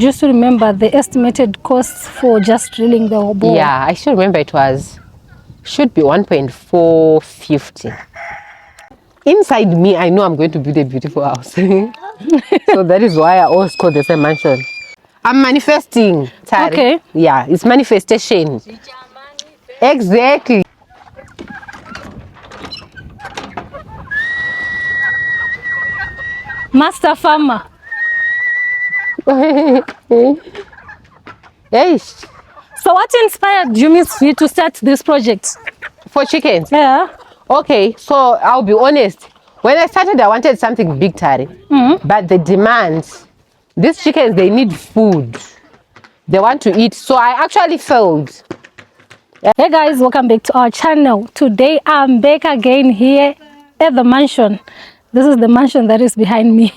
do you still remember the estimated costs for just drilling the bore? Yeah, I still remember should be 1.450. Inside me, I know I'm going to build a beautiful house. So that is why I always call this a mansion. I'm manifesting, Tari. Okay. Yeah, it's manifestation. Exactly. Master farmer. Hey, So what inspired you, Miss V, to start this project? for chickens. Yeah. Okay, so I'll be honest. When I started, I wanted something big, Tari. But the demands, these chickens, they need food. They want to eat. So I actually failed. Hey guys, welcome back to our channel. Today I'm back again here at the mansion. This is the mansion that is behind me,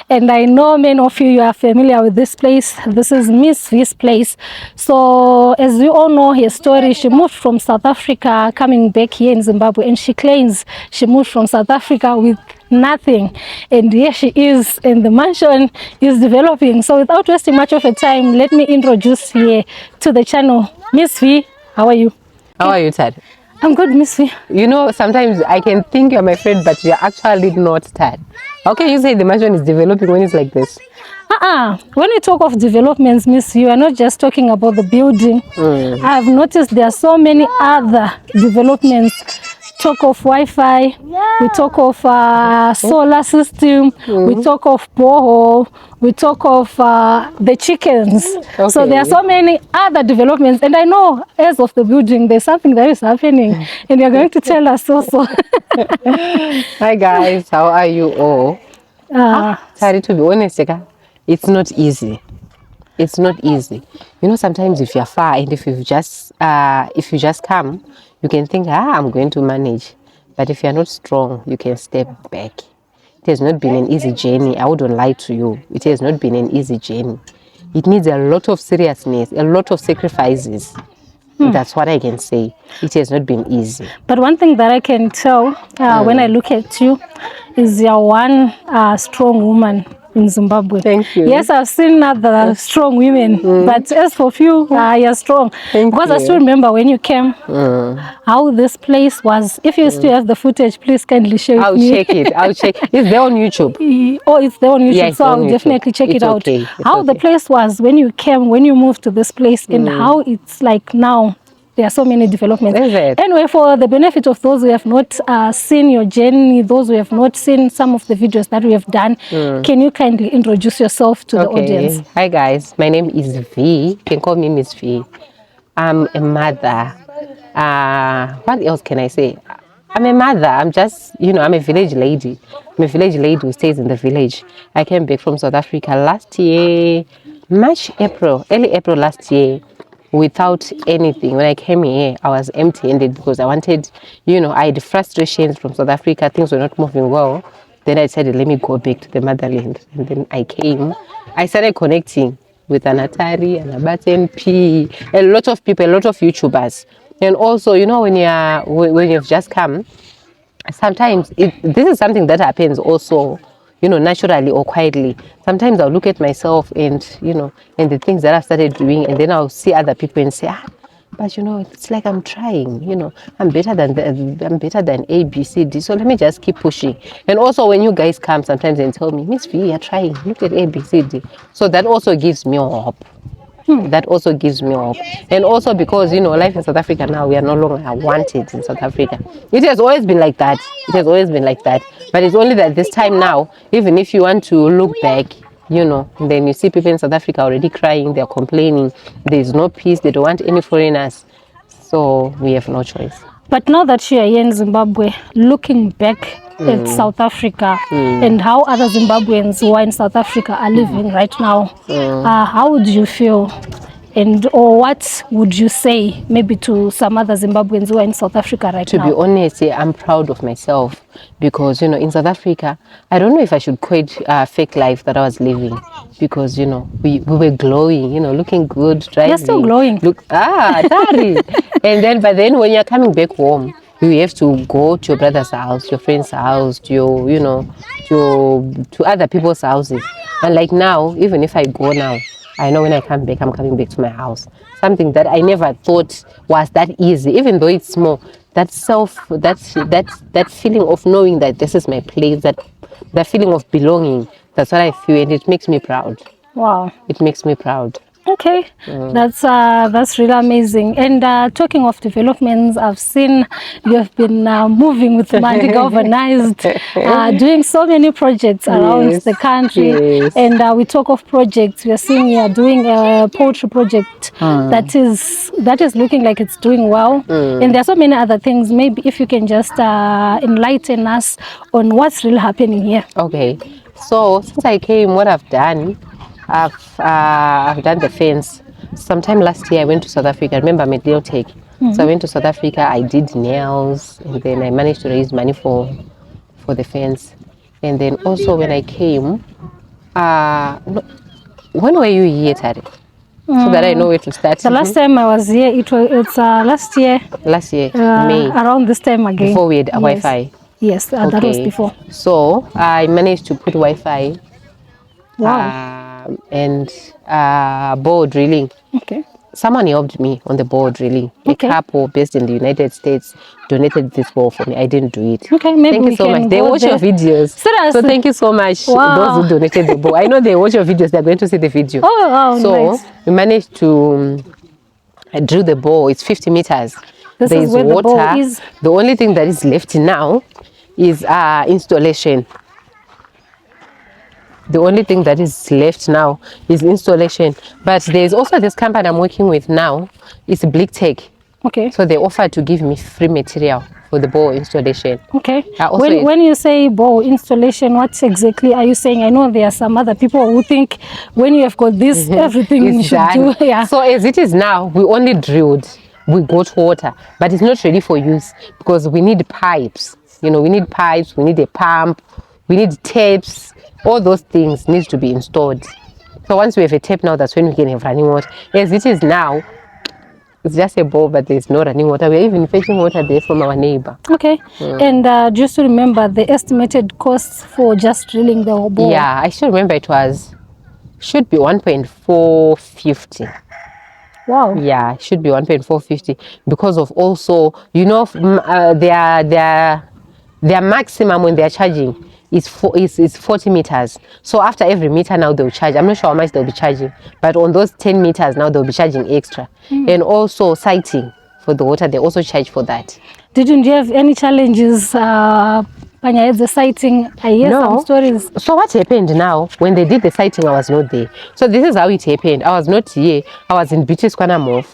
and I know many of you are familiar with this place. This is Miss V's place. So as you all know her story, she moved from South Africa coming back here in Zimbabwe, and she claims she moved from South Africa with nothing, and here she is, and the mansion is developing. So without wasting much of her time, let me introduce here to the channel Miss V. How are you? How are you, Tad? I'm good, Miss V. You know, sometimes I can think you're my friend, but you're actually not, Tad. How can you say the mansion is developing when it's like this? When we talk of developments, Miss, you are not just talking about the building. I've noticed there are so many other developments. Talk of Wi-Fi, we talk of solar system, we talk of borehole, we talk of the chickens. Okay. So there are so many other developments, and I know as of the building there's something that is happening, and you're going to tell us also. Hi guys, how are you all? Tari, to be honest, it's not easy. It's not easy. You know, sometimes if you're far and if you just come, you can think, I'm going to manage. But if you're not strong, you can step back. It has not been an easy journey. I wouldn't lie to you. It has not been an easy journey. It needs a lot of seriousness, a lot of sacrifices. That's what I can say. It has not been easy. But one thing that I can tell when I look at you is you're one strong woman in Zimbabwe. Thank you. Yes, I've seen other strong women, but as for you, you're strong. Because I still remember when you came, how this place was. If you still have the footage, please kindly share it with me. Check it. I'll check. It's there on YouTube. Oh, it's there on YouTube, Yeah, so I'll definitely check it out. Okay. How the place was when you came, when you moved to this place, and how it's like now. There are so many developments. Is it? Anyway, for the benefit of those who have not seen your journey, those who have not seen some of the videos that we have done, can you kindly introduce yourself to the audience? Hi guys, my name is V. You can call me Miss V. I'm a mother. What else can I say? I'm a mother. I'm just, I'm a village lady. I'm a village lady who stays in the village. I came back from South Africa last year, early April last year, without anything. When I came here, I was empty-handed because I wanted, I had frustrations from South Africa. Things were not moving well. Then I decided, let me go back to the motherland. And then I came. I started connecting with an Tari, an Button P, a lot of people, a lot of YouTubers. And also, when you've just come, sometimes this is something that happens also, naturally or quietly. Sometimes I'll look at myself and, and the things that I've started doing, and then I'll see other people and say, but it's like I'm trying, I'm better than A, B, C, D. So let me just keep pushing. And also when you guys come sometimes and tell me, Miss V, you're trying, look at A, B, C, D. So that also gives me hope. That also gives me hope. And also because, life in South Africa now, we are no longer wanted in South Africa. It has always been like that. It has always been like that. But it's only that this time now, even if you want to look back, then you see people in South Africa already crying, they're complaining. There's no peace. They don't want any foreigners. So we have no choice. But now that you are here in Zimbabwe, looking back at South Africa and how other Zimbabweans who are in South Africa are living right now, how would you feel? Or what would you say maybe to some other Zimbabweans who are in South Africa right now? To be honest, I'm proud of myself because, in South Africa, I don't know if I should quit fake life that I was living because, we were glowing, looking good, driving. You're still glowing. Tari. But then when you're coming back home, you have to go to your brother's house, your friend's house, to your, to other people's houses. And like now, even if I go now, I know when I come back, I'm coming back to my house. Something that I never thought was that easy, even though it's small. That feeling of knowing that this is my place, that feeling of belonging. That's what I feel, and it makes me proud. Wow. It makes me proud. Okay, that's really amazing. And talking of developments, I've seen you have been moving with Mandiga Organized, doing so many projects around the country. Yes. And we talk of projects. We are seeing you are doing a poetry project that is looking like it's doing well. And there are so many other things. Maybe if you can just enlighten us on what's really happening here. Okay, so since I came, what I've done, I've done the fence. Sometime last year I went to South Africa. I remember I'm at Leo Tech. So I went to South Africa, I did nails, and then I managed to raise money for the fence. And then also when I came, when were you here, Tari? So that I know where to start. The last time I was here, it's last year. Last year, May. Around this time again. Before we had Wi-Fi. Yes, that was before. So I managed to put Wi-Fi. Wow. And bore drilling. Okay. Someone helped me on the bore drilling. Okay. A couple based in the United States donated this ball for me. I didn't do it. Okay, maybe thank you so much. They watch your videos. Seriously? So thank you so much, those who donated the ball. I know they watch your videos. They're going to see the video. Oh, wow, so nice. we managed to drill the ball. It's 50 meters. This there is is where water. The ball is. The only thing that is left now is installation. The only thing that is left now is installation. But there's also this company I'm working with now. It's Blick Tech. Okay. So they offered to give me free material for the ball installation. Okay. When you say ball installation, what exactly are you saying? I know there are some other people who think when you have got this, everything you should do. Yeah. So as it is now, we only drilled. We got water, but it's not ready for use because we need pipes. You know, we need pipes, we need a pump, we need tapes. All those things need to be installed. So once we have a tape now, that's when we can have running water. As it is now, it's just a bowl, but there's no running water. We're even fetching water there from our neighbor. Okay. And just to remember the estimated costs for just drilling the bowl. Yeah, I still remember should be 1.450. Wow. Yeah, it should be 1.450 because of also, you know, their maximum when they're charging is 40 meters. So after every meter now they'll charge. I'm not sure how much they'll be charging, but on those 10 meters now they'll be charging extra. And also sighting for the water, they also charge for that. Didn't you have any challenges when you had the sighting? I hear some stories. So what happened now, when they did the sighting, I was not there. So this is how it happened. I was not here. I was in Beaches Kwanamov.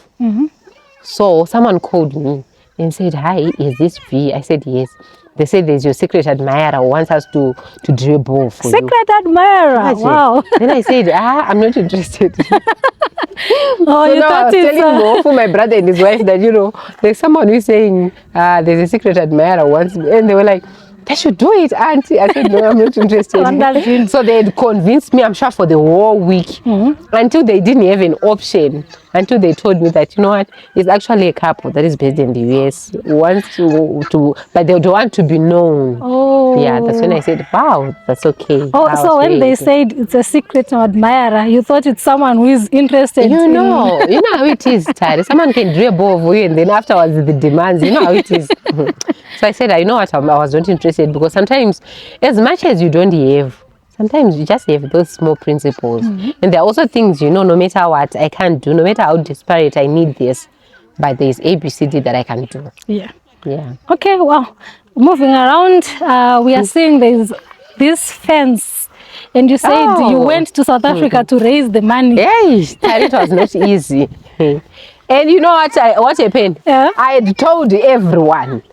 So someone called me and said, "Hi, is this V?" I said, "Yes." They said, "There's your secret admirer who wants us to drill ball for you." Secret admirer? Wow. Then I said, "I'm not interested." Oh, so you now I thought was telling more for my brother and his wife that, you know, there's someone who's saying, there's a secret admirer wants me. And they were like, "They should do it, auntie." I said, "No, I'm not interested." So they had convinced me, I'm sure, for the whole week until they didn't have an option. Until they told me that, you know what, it's actually a couple that is based in the US, wants to but they don't want to be known. Oh. Yeah, that's when I said, wow, that's okay. Oh, so when they said it's a secret admirer, you thought it's someone who is interested. You know how it is, Tari. Someone can drill a ball for you and then afterwards the demands, you know how it is. So I said, I know what, I was not interested because sometimes, as much as you don't have, sometimes you just have those small principles. And there are also things, you know, no matter what I can't do, no matter how desperate I need this, but there's ABCD that I can do. Yeah. Yeah. Okay, well, moving around, we are seeing there's this fence. And you said you went to South Africa to raise the money. Yes, it was not easy. And you know what happened? Yeah. I had told everyone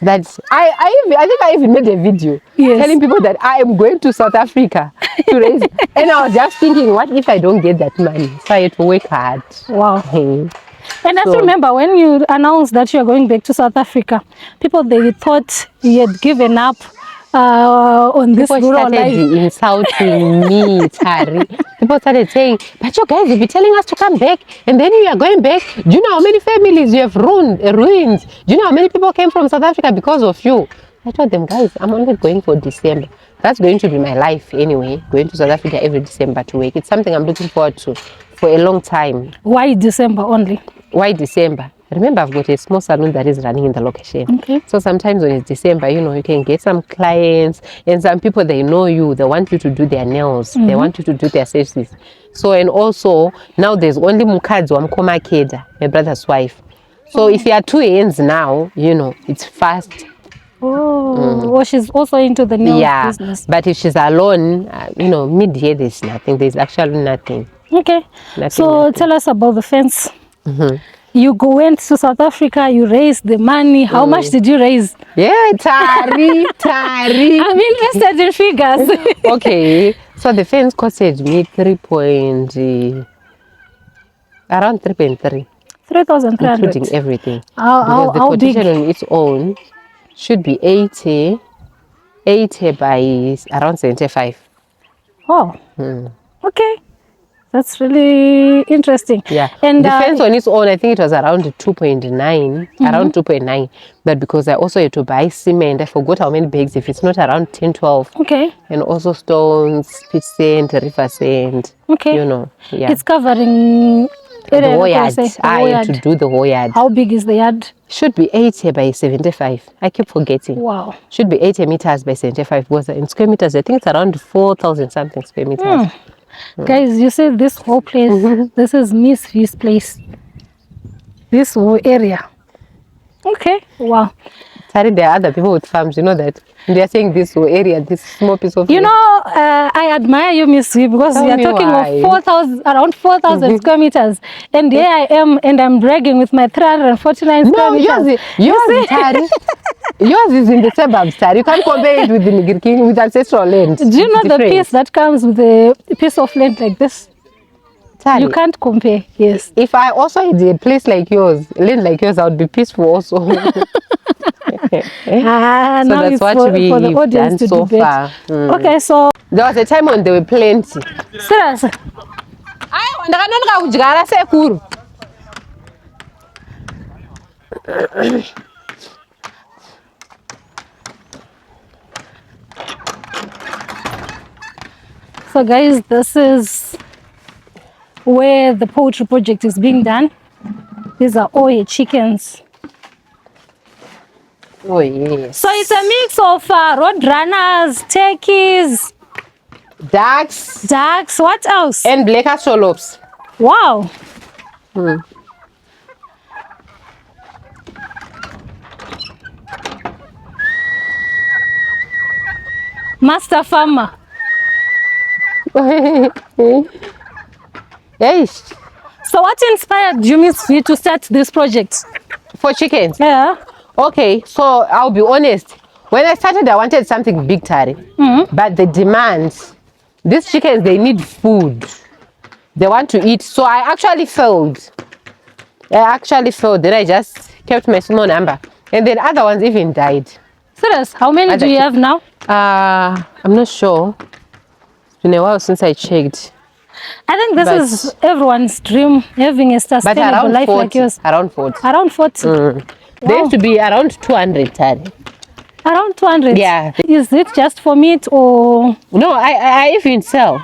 that I think I even made a video telling people that I am going to South Africa to raise. And I was just thinking, what if I don't get that money? So I had to work hard. Wow. And I still remember when you announced that you are going back to South Africa, people, they thought you had given up on this rural life. People started insulting me, Tari. People started saying, "But you guys will be telling us to come back, and then you are going back. Do you know how many families you have ruined? Do you know how many people came from South Africa because of you?" I told them, "Guys, I'm only going for December. That's going to be my life anyway, going to South Africa every December to work. It's something I'm looking forward to. for a long time. Why December only? Why December? Remember, I've got a small salon that is running in the location. Okay. So sometimes when it's December, you know, you can get some clients and some people, they know you. They want you to do their nails. They want you to do their services. So, and also, now there's only Mukadzi Wamkoma Keda, my brother's wife. So if you are 2 hands now, you know, it's fast. Oh, well, she's also into the nails business. But if she's alone, you know, mid-year, there's nothing. There's actually nothing. Okay. Nothing. Tell us about the fence. You went to South Africa, you raised the money. How much did you raise? Yeah, Tari. I'm interested in figures. Okay, so the fence costed me around 3.3. 3,300. Including everything. How the big? quotation on its own should be 80 by around 75. Oh, okay. That's really interesting. Yeah, and the fence on its own, I think it was around 2.9, around 2.9. But because I also had to buy cement, I forgot how many bags, if it's not around 10, 12. Okay. And also stones, pitch sand, river sand. Okay. You know, yeah. It's covering the whole yard. I had to do the whole yard. How big is the yard? Should be 80 by 75. I keep forgetting. Wow. Should be 80 meters by 75. Because in square meters, I think it's around 4,000 something square meters. Guys, you see this whole place, this is Miss V's place. This whole area. Okay, wow. Tari, there are other people with farms, you know that. They are saying this whole area, this small piece of land. You know, I admire you, Miss V, because you are talking of 4,000, around 4,000 square meters. And here I am, and I'm bragging with my 349 square meters. Yours is Tari. Yours is in the suburbs, Tari. You can't compare it with the Nigerian, with ancestral land. Do you know the piece that comes with a piece of land like this? Tari. You can't compare, yes. If I also had a place like yours, land like yours, I would be peaceful also. So now that's what for the audience done so far. Okay, so there was a time when there were plenty. Seriously? So guys, this is where the poultry project is being done. These are all your chickens. Oh yes. So it's a mix of roadrunners, turkeys, ducks. What else? And black swallows. Wow. Master farmer. Yes. So what inspired you, Miss V, to start this project? For chickens? Yeah. Okay, so I'll be honest. When I started, I wanted something big, Tari. But the demands, these chickens, they need food. They want to eat. So I actually failed. Then I just kept my small number. And then other ones even died. Serious? How many do you have now? I'm not sure. It's been a while since I checked. I think this is everyone's dream, having a sustainable life 40, like yours. Around 40. Around 40? Wow. There used to be around 200, Tari. Around 200? Yeah. Is it just for meat or? No, I even sell.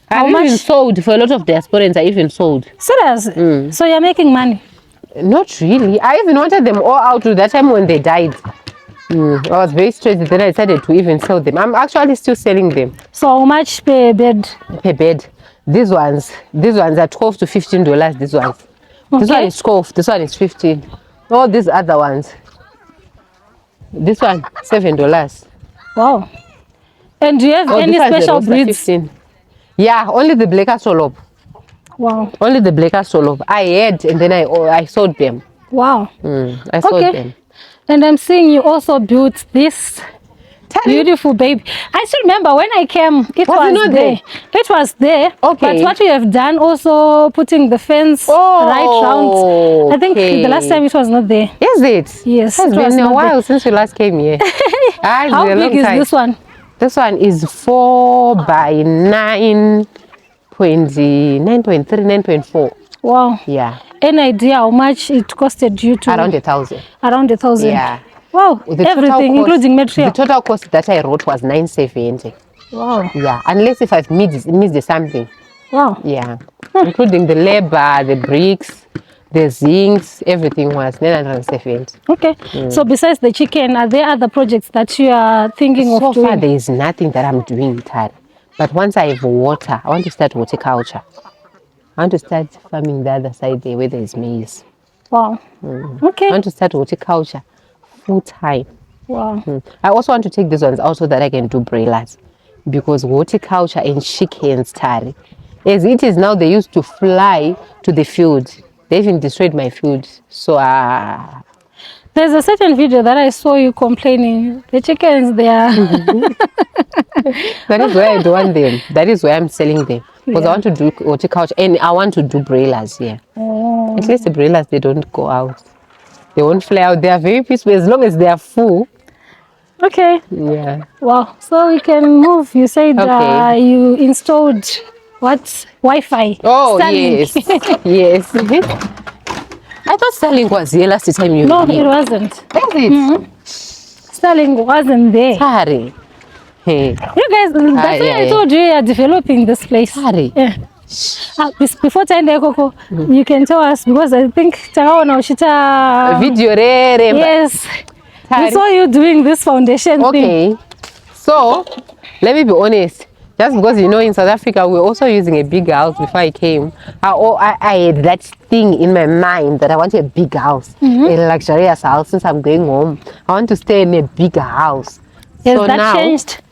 I've even sold for a lot of diasporans. I even sold. Serious? So you're making money? Not really. I even wanted them all out to that time when they died. I was very stressed. Then I decided to even sell them. I'm actually still selling them. So how much per bed? Per bed. These ones are $12 to $15. These ones. Okay. This one is 12. This one is 15. All these other ones. This one $7. Wow. And do you have any special breeds? 15. Yeah, only the black solop. Wow. Only the black solop. I had, and then I sold them. Wow. I sold them. And I'm seeing you also built this beautiful baby. I still remember when I came, it was there. It was there. Okay. But what we have done, also putting the fence right round. I think the last time it was not there. Is it? Yes. It's been a while since we last came here. How big is this one? This one is 4 by 9.3, 9.4. Wow. Yeah. Any idea how much it costed you to? Around 1,000. Around 1,000. Yeah. Wow. Everything, including material. The total cost that I wrote was 970. Wow. Yeah. Unless if I've missed something. Wow. Yeah. including the labor, the bricks, the zincs, everything was 970. Okay. So besides the chicken, are there other projects that you are thinking of So doing? far, there is nothing that I'm doing, Tari. But once I have water, I want to start horticulture. I want to start farming the other side there where there is maize. Wow. I Okay. want to start horticulture full time. Wow. I also want to take these ones out so that I can do broilers. Because horticulture and chickens, Tari, as it is now, they used to fly to the field. They even destroyed my field. So, There's a certain video that I saw you complaining. The chickens, they are... that is where I don't want them. That is where I'm selling them. Because I Yeah. want to do horticulture and I want to do broilers here. Oh. At least the broilers, they don't go out. They won't fly out. They are very peaceful as long as they are full. Okay. Yeah. Wow. So we can move. You said Okay. you installed what? Wi-Fi. Oh, Starlink. yes. Yes. I thought Starlink was here last time you No, were here. it wasn't. Is it? Starlink wasn't there. Tari. Hey. You guys, that's why I told you you are developing this place. Tari. Yeah. Before Tende Koko, you can tell us because I think Taraona Ushita. Video rere. Yes. We Tari. saw you doing this foundation thing. Okay. So, let me be honest. Just because, you know, in South Africa, we're also using a big house before I came. I had that thing in my mind that I want a big house, a luxurious house. Since I'm going home, I want to stay in a bigger house. Has So that now, changed?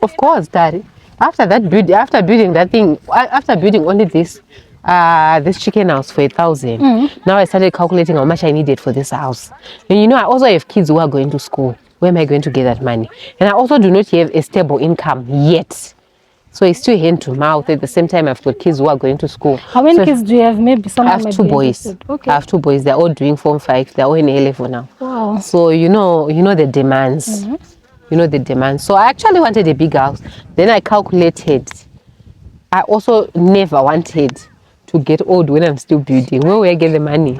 of course, Daddy. After building that thing, after building only this chicken house for 1,000, now I started calculating how much I needed for this house. And you know, I also have kids who are going to school. Where am I going to get that money? And I also do not have a stable income yet. So it's still hand to mouth. At the same time, I've got kids who are going to school. How many kids do you have? Maybe I someone have might 2 be boys. interested. Okay. I have 2 boys. They're all doing Form 5. They're all in A level now. Wow. So you know the demands. You know the demands. So I actually wanted a big house. Then I calculated. I also never wanted to get old when I'm still building. Where will I get the money?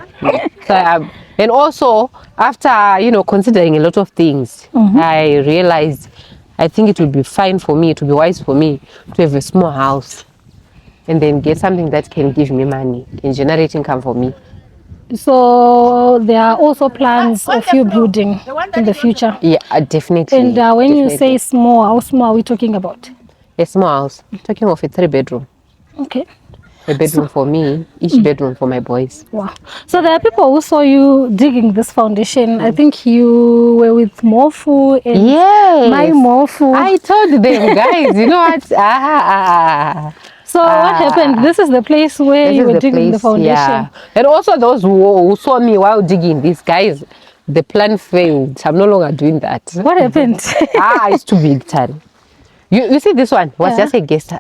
So and also after considering a lot of things, I realized I think it would be fine for me, it would be wise for me to have a small house and then get something that can give me money, can generate income for me. So there are also plans of you building in the future. Yeah, definitely. And when definitely. you say small, how small are we talking about? A small house, I'm talking of a 3-bedroom. Okay. A bedroom for me, each bedroom for my boys. Wow. So there are people who saw you digging this foundation. I think you were with Mofu and Yes. my Mofu. I told them, guys, you know what? So what happened? This is the place where you were digging the foundation. Yeah. And also those who saw me while digging these guys, the plan failed. I'm no longer doing that. What happened? It's too big, Tari. You see, this one was just a guest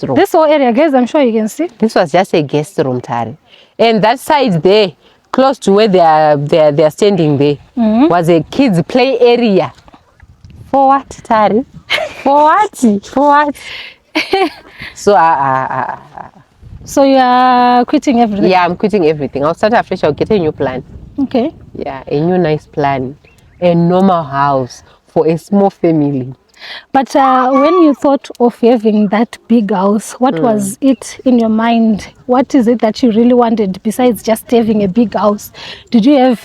room. This whole area, guys, I'm sure you can see. This was just a guest room, Tari. And that side there, close to where they are standing there, was a kids play area. For what, Tari? For what? For what? So So you are quitting everything? yeah, I'm quitting everything. I'll start afresh. I'll get a new plan. Okay. Yeah, a new nice plan. A normal house for a small family. But when you thought of having that big house, what was it in your mind? What is it that you really wanted besides just having a big house? Did you have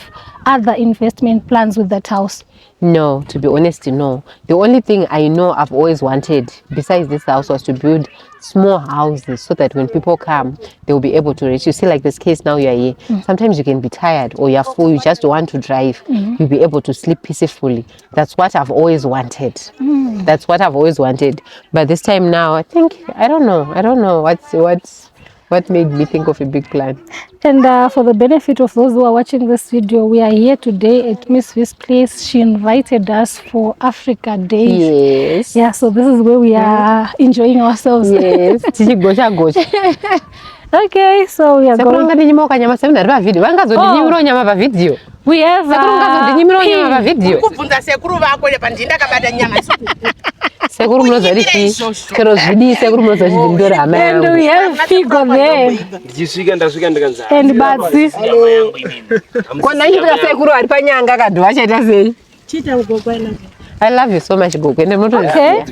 other investment plans with that house? No, to be honest, no. The only thing I know I've always wanted besides this house was to build small houses so that when people come, they will be able to reach. You see, like this case now, you're here. Sometimes you can be tired or you're full, you just don't want to drive. You'll be able to sleep peacefully. That's what I've always wanted. That's what I've always wanted. But this time now, I think, I don't know what made me think of a big plan. And for the benefit of those who are watching this video, we are here today at Miss V's place. She invited us for Africa Day. Yes. Yeah, so this is where we are enjoying ourselves. Yes. Okay, so we are going. We have Sekuru mnoza rifi, kero zvidi sekuru mnoza chidindora hama yangu. and we have Figo there. And Batsi. Kona nyika sekuru ari panyanga kadhu achaita sei? Chita ugogwana. I love you so much, Gogo. And I'm not Okay.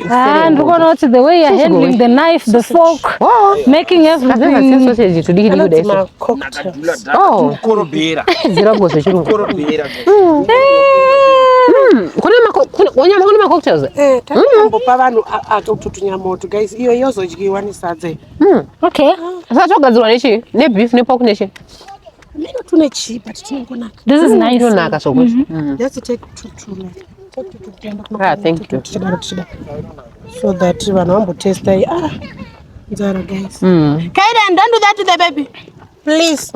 And we're gonna the way you're handling the knife, the fork, making I've never seen everything. sausage to do you this. Cocktails. Oh, zero goes to kuna cocktails. Takambopa vanhu atotutunyamoto guys. Iyo yozodyiwa nesadze. Okay. Zvachogadzirwa nechi? Nebeef nepork nechi? Mino tune chi but tinongonaka. This is nice. Inonaka sokuti. Let's take two. Ah, thank you. So that vanhu vambotesta nzara guys. Kaiden, don't do that to the baby. Please.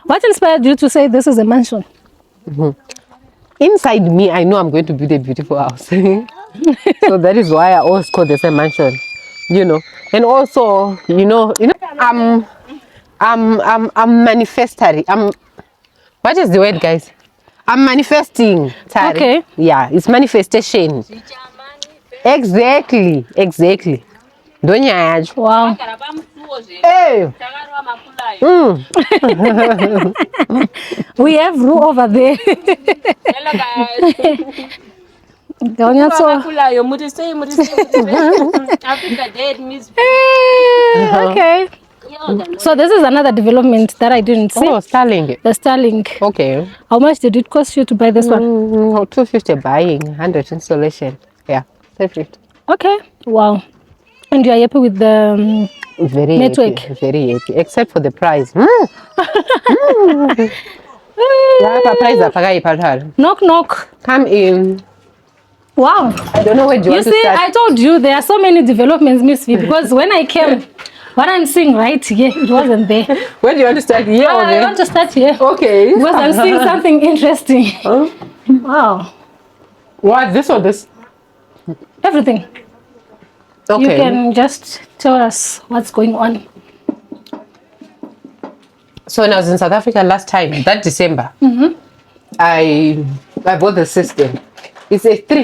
What inspired you to say this is a mansion? Inside me, I know I'm going to build a beautiful house. So that is why I always call this a mansion. You know, and also, you know, I'm manifesting. What is the word, guys? I'm manifesting. Tari. Okay. Yeah, it's manifestation. Exactly. Wow. Hey. We have Ru over there. Hello guys. Okay. So this is another development that I didn't see. Oh, Starling. The Starlink. Okay. How much did it cost you to buy this one? 250 buying, 100 installation. Yeah, 350. Okay. Wow. And you are happy with the Very network? happy, very happy. Except for the price. Knock knock. Come in. Wow. I don't know where you want to see, start. I told you there are so many developments, Miss V, because when I came, what I'm seeing right here, it wasn't there. Where do you want to start? Here or I there? want to start here. Okay. Because I'm seeing something interesting. Huh? Wow. What? This or this? Everything. Okay. You can just tell us what's going on. So when I was in South Africa last time, that December, I bought the system. It's a 3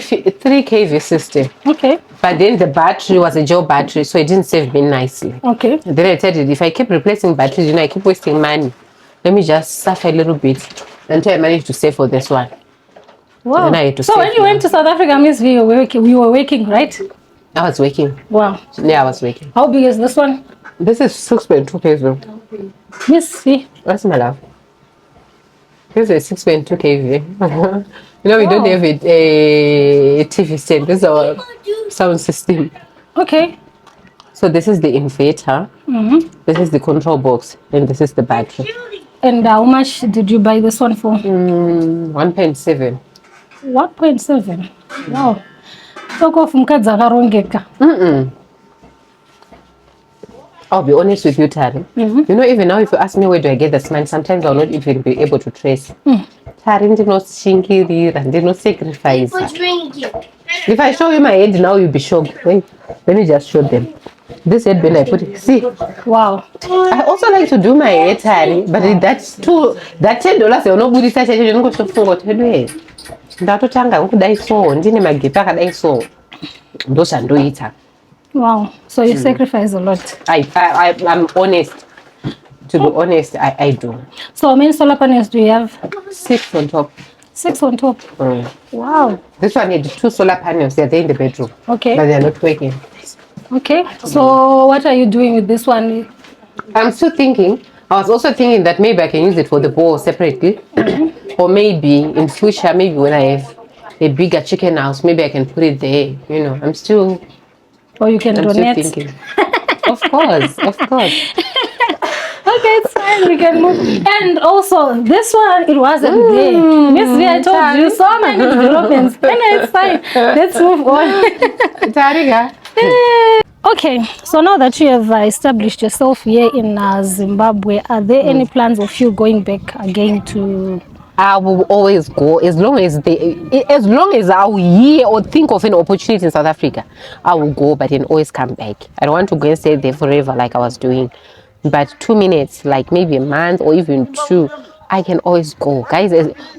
kV system. Okay. But then the battery was a gel battery, so it didn't save me nicely. Okay. And then I said, if I keep replacing batteries, you know, I keep wasting money. Let me just suffer a little bit until I managed to save for this one. Wow. And I had to So save when you went to South Africa, Miss V, you were working, right? I was working. Wow. Yeah, I was working. How big is this one? This is 6.2 kV. Miss V. That's my love. This is 6.2 kV. You know, we don't have a TV stand. This is our sound system. Okay. So this is the inverter. This is the control box. And this is the battery. And how much did you buy this one for? 1.7. 1.7. Wow. Soko mukadzi akarongeka. I'll be honest with you, Tari. You know, even now, if you ask me where do I get this money, sometimes I'll not even be able to trace. Tari did not shinkirira, did not sacrifice. If I show you my head now, you'll be shocked. Wait, let me just show them. This headband I put it. See? Wow. I also like to do my hair, Tari, but that's too. That $10 you're not good. Such a you don't go to anyway. Ndatotanga nkudai so ndine magipe akadai so ndoshandoita. Wow. So you sacrifice a lot. I'm honest. To be honest, I do. So how many solar panels do you have? 6 on top. 6 on top. Wow. This one had 2 solar panels. They're there in the bedroom. Okay. But they're not working. Okay. So what are you doing with this one? I'm still thinking. I was also thinking that maybe I can use it for the bowl separately. Or maybe in future, maybe when I have a bigger chicken house, maybe I can put it there. You know, I'm still... Or you can donate. Still thinking. Of course. Okay, it's fine. We can move. And also, this one, it wasn't there. Miss V, I told you so many developments. And it's fine. Let's move on. Tariga. Okay, so now that you have established yourself here in Zimbabwe, are there any plans of you going back again to... I will always go as long as I will hear or think of an opportunity in South Africa. I will go, but then always come back. I don't want to go and stay there forever like I was doing. But 2 minutes, like maybe a month or even 2, I can always go. Guys,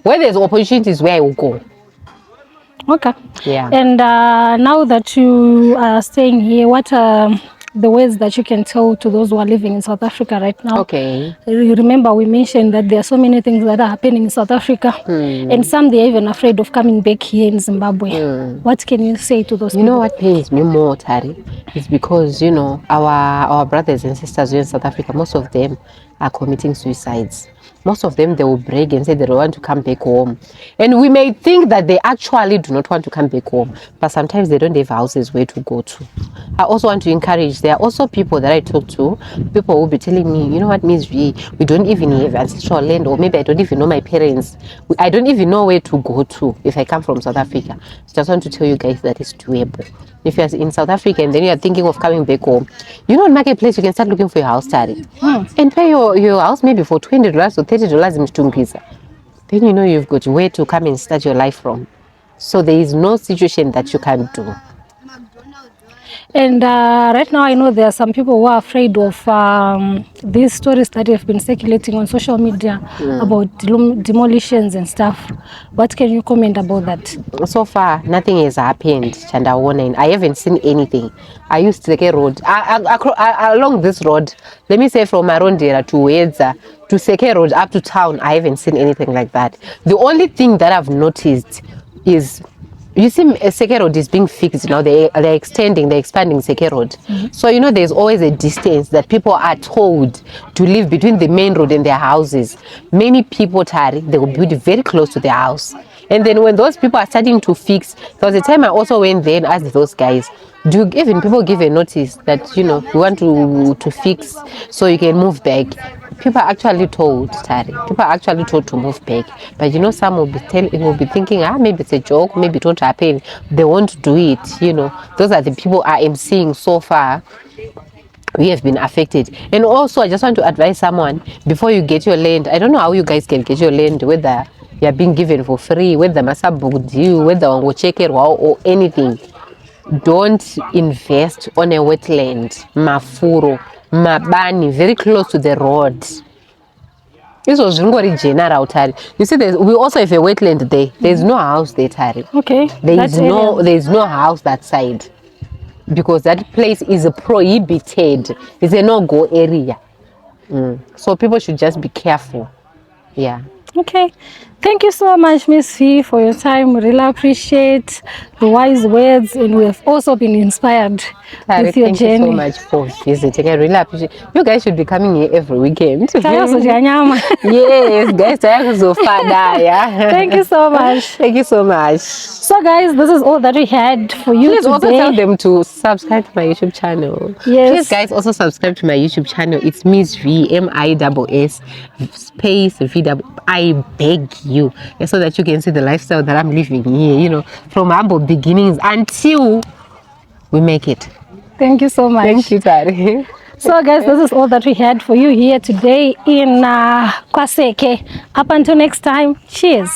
where there's opportunities, where I will go. Okay. Yeah. And now that you are staying here, what the words that you can tell to those who are living in South Africa right now. Okay. You remember we mentioned that there are so many things that are happening in South Africa, and some they're even afraid of coming back here in Zimbabwe. What can you say to those You people? know what pains me more, Tari? Is because, you know, our brothers and sisters here in South Africa, most of them are committing suicides. Most of them, they will break and say they don't want to come back home. And we may think that they actually do not want to come back home, but sometimes they don't have houses where to go to. I also want to encourage, there are also people that I talk to, people will be telling me, you know what, Miss V, we don't even have ancestral land, or maybe I don't even know my parents. I don't even know where to go to if I come from South Africa. So just want to tell you guys that it's doable. If you're in South Africa and then you're thinking of coming back home, you know, in Marketplace, you can start looking for your house, Tari. And pay your house maybe for $20 or $30 in Mtungisa. Then you know you've got where to come and start your life from. So there is no situation that you can't do. And right now, I know there are some people who are afraid of these stories that have been circulating on social media about demolitions and stuff. What can you comment about that? So far, nothing has happened, Chandawana. I haven't seen anything. I used to take a road. Along this road, let me say from Marondera to Wedza to Seke Road up to town, I haven't seen anything like that. The only thing that I've noticed is, you see, Seke Road is being fixed now. They're expanding Seke Road. So, you know, there's always a distance that people are told to live between the main road and their houses. Many people, Tari, they will build very close to their house. And then when those people are starting to fix, there was a time I also went there and asked those guys, do even people give a notice that, you know, we want to fix so you can move back? People are actually told, Tari, people are actually told to move back. But you know, some will be thinking, maybe it's a joke, maybe it won't happen. They won't do it, you know. Those are the people I am seeing so far. We have been affected. And also, I just want to advise someone, before you get your land, I don't know how you guys can get your land, whether you are being given for free, whether Masa booked you, whether on check it or anything. Don't invest on a wetland, Mafuro, Mabani, very close to the road. This was very general, Tari. You see, we also have a wetland there. There's no house there, Tari. Okay. There's no house that side, because that place is prohibited. It's a no-go area. So people should just be careful. Yeah. Okay. Thank you so much, Miss V, for your time. We really appreciate the wise words, and we have also been inspired Tari, with your thank journey. you so much for visiting. I really appreciate. You guys should be coming here every weekend. Yes, guys, Thank you so much. Thank you so much. So, guys, this is all that we had for you Please today. also tell them to subscribe to my YouTube channel. Yes. Please, guys, also subscribe to my YouTube channel. It's Miss V, MISS space V. I beg you, so that you can see the lifestyle that I'm living here. You know, from humble beginnings until we make it. Thank you so much. Thank you, Tari. So guys, this is all that we had for you here today in Kwaseke. Up until next time, cheers.